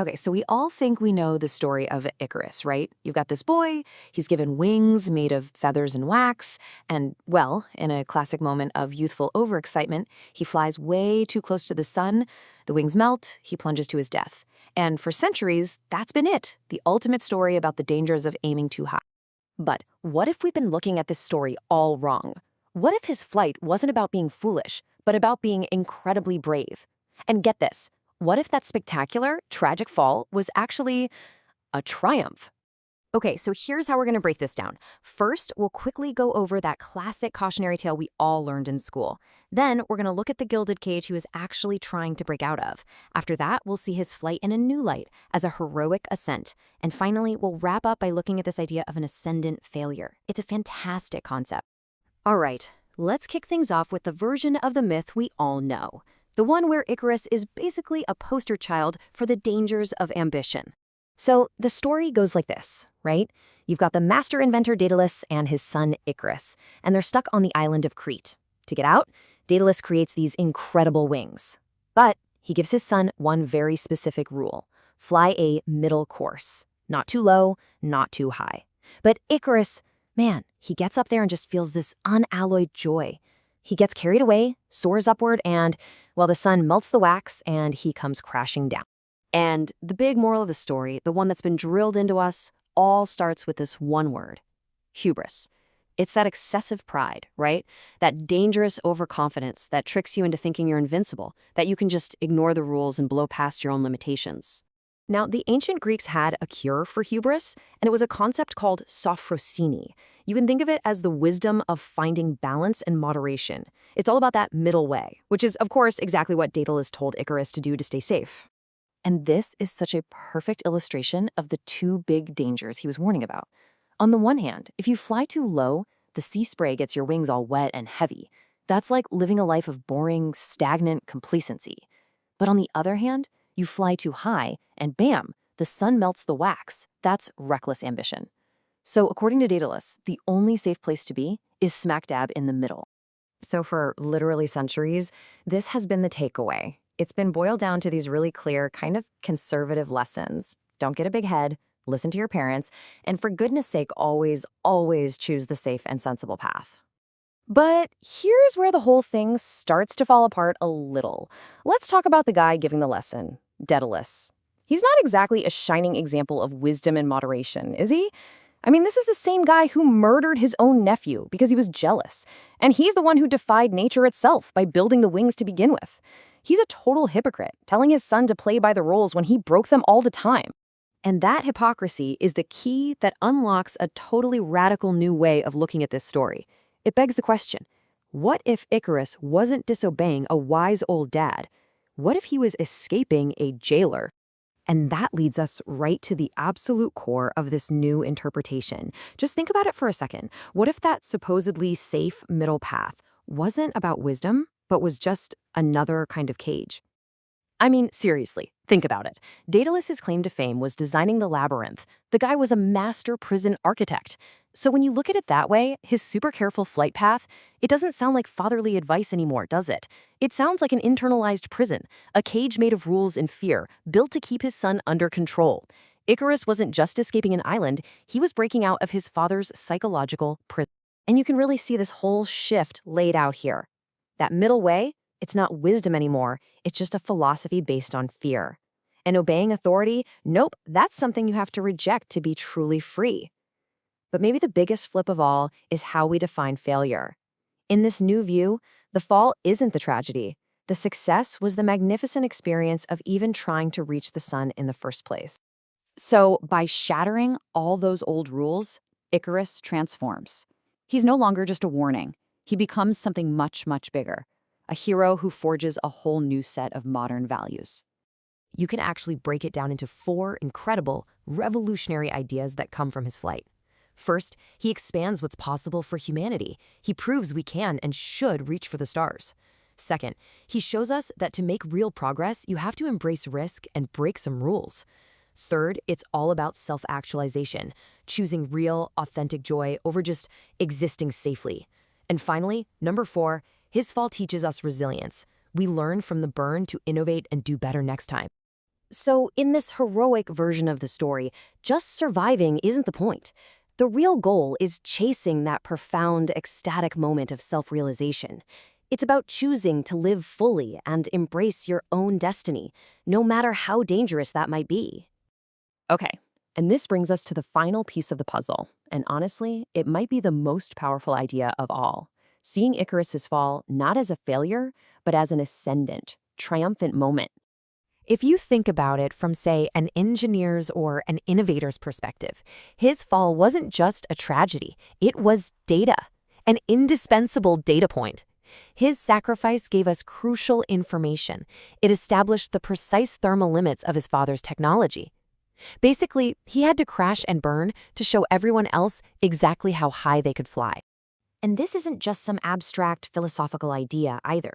Okay, so we all think we know the story of Icarus, right? You've got this boy, he's given wings made of feathers and wax, and, well, in a classic moment of youthful overexcitement, he flies way too close to the sun, the wings melt, he plunges to his death. And for centuries, that's been it, the ultimate story about the dangers of aiming too high. But what if we've been looking at this story all wrong? What if his flight wasn't about being foolish, but about being incredibly brave? And get this, what if that spectacular, tragic fall was actually a triumph? Okay, so here's how we're going to break this down. First, we'll quickly go over that classic cautionary tale we all learned in school. Then, we're going to look at the gilded cage he was actually trying to break out of. After that, we'll see his flight in a new light, as a heroic ascent. And finally, we'll wrap up by looking at this idea of an ascendant failure. It's a fantastic concept. All right, let's kick things off with the version of the myth we all know. The one where Icarus is basically a poster child for the dangers of ambition. So the story goes like this, right? You've got the master inventor Daedalus and his son Icarus, and they're stuck on the island of Crete. To get out, Daedalus creates these incredible wings. But he gives his son one very specific rule: fly a middle course. Not too low, not too high. But Icarus, man, he gets up there and just feels this unalloyed joy. He gets carried away, soars upward, and, well, the sun melts the wax and he comes crashing down. And the big moral of the story, the one that's been drilled into us, all starts with this one word: hubris. It's that excessive pride, right? That dangerous overconfidence that tricks you into thinking you're invincible, that you can just ignore the rules and blow past your own limitations. Now, the ancient Greeks had a cure for hubris, and it was a concept called sophrosine. You can think of it as the wisdom of finding balance and moderation. It's all about that middle way, which is, of course, exactly what Daedalus told Icarus to do to stay safe. And this is such a perfect illustration of the two big dangers he was warning about. On the one hand, if you fly too low, the sea spray gets your wings all wet and heavy. That's like living a life of boring, stagnant complacency. But on the other hand, you fly too high, and bam, the sun melts the wax. That's reckless ambition. So according to Daedalus, the only safe place to be is smack dab in the middle. So for literally centuries, this has been the takeaway. It's been boiled down to these really clear, kind of conservative lessons. Don't get a big head, listen to your parents, and for goodness sake, always, always choose the safe and sensible path. But here's where the whole thing starts to fall apart a little. Let's talk about the guy giving the lesson, Daedalus. He's not exactly a shining example of wisdom and moderation, is he? I mean, this is the same guy who murdered his own nephew because he was jealous. And he's the one who defied nature itself by building the wings to begin with. He's a total hypocrite, telling his son to play by the rules when he broke them all the time. And that hypocrisy is the key that unlocks a totally radical new way of looking at this story. It begs the question, what if Icarus wasn't disobeying a wise old dad? What if he was escaping a jailer? And that leads us right to the absolute core of this new interpretation. Just think about it for a second. What if that supposedly safe middle path wasn't about wisdom, but was just another kind of cage? I mean, seriously, think about it. Daedalus's claim to fame was designing the labyrinth. The guy was a master prison architect. So when you look at it that way, his super careful flight path, it doesn't sound like fatherly advice anymore, does it? It sounds like an internalized prison, a cage made of rules and fear, built to keep his son under control. Icarus wasn't just escaping an island, he was breaking out of his father's psychological prison. And you can really see this whole shift laid out here. That middle way, it's not wisdom anymore, it's just a philosophy based on fear. And obeying authority, nope, that's something you have to reject to be truly free. But maybe the biggest flip of all is how we define failure. In this new view, the fall isn't the tragedy. The success was the magnificent experience of even trying to reach the sun in the first place. So by shattering all those old rules, Icarus transforms. He's no longer just a warning. He becomes something much, much bigger. A hero who forges a whole new set of modern values. You can actually break it down into 4 incredible, revolutionary ideas that come from his flight. First, he expands what's possible for humanity. He proves we can and should reach for the stars. Second, he shows us that to make real progress, you have to embrace risk and break some rules. Third, it's all about self-actualization, choosing real, authentic joy over just existing safely. And finally, number 4, his fall teaches us resilience. We learn from the burn to innovate and do better next time. So, in this heroic version of the story, just surviving isn't the point. The real goal is chasing that profound, ecstatic moment of self realization. It's about choosing to live fully and embrace your own destiny, no matter how dangerous that might be. Okay, and this brings us to the final piece of the puzzle. And honestly, it might be the most powerful idea of all. Seeing Icarus's fall not as a failure, but as an ascendant, triumphant moment. If you think about it from, say, an engineer's or an innovator's perspective, his fall wasn't just a tragedy, it was data, an indispensable data point. His sacrifice gave us crucial information. It established the precise thermal limits of his father's technology. Basically, he had to crash and burn to show everyone else exactly how high they could fly. And this isn't just some abstract philosophical idea either.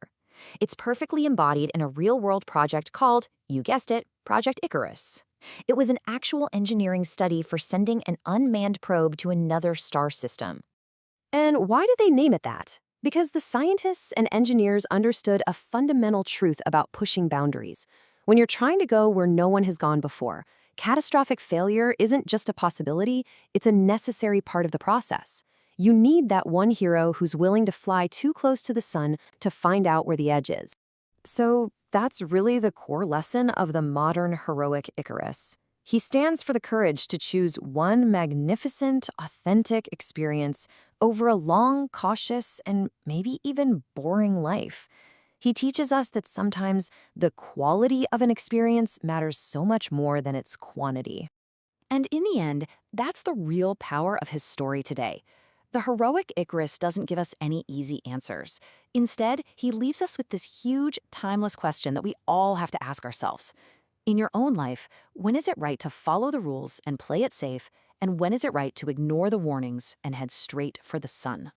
It's perfectly embodied in a real-world project called, you guessed it, Project Icarus. It was an actual engineering study for sending an unmanned probe to another star system. And why did they name it that? Because the scientists and engineers understood a fundamental truth about pushing boundaries. When you're trying to go where no one has gone before, catastrophic failure isn't just a possibility, it's a necessary part of the process. You need that one hero who's willing to fly too close to the sun to find out where the edge is. So that's really the core lesson of the modern heroic Icarus. He stands for the courage to choose one magnificent, authentic experience over a long, cautious, and maybe even boring life. He teaches us that sometimes the quality of an experience matters so much more than its quantity. And in the end, that's the real power of his story today. The heroic Icarus doesn't give us any easy answers. Instead, he leaves us with this huge, timeless question that we all have to ask ourselves. In your own life, when is it right to follow the rules and play it safe, and when is it right to ignore the warnings and head straight for the sun?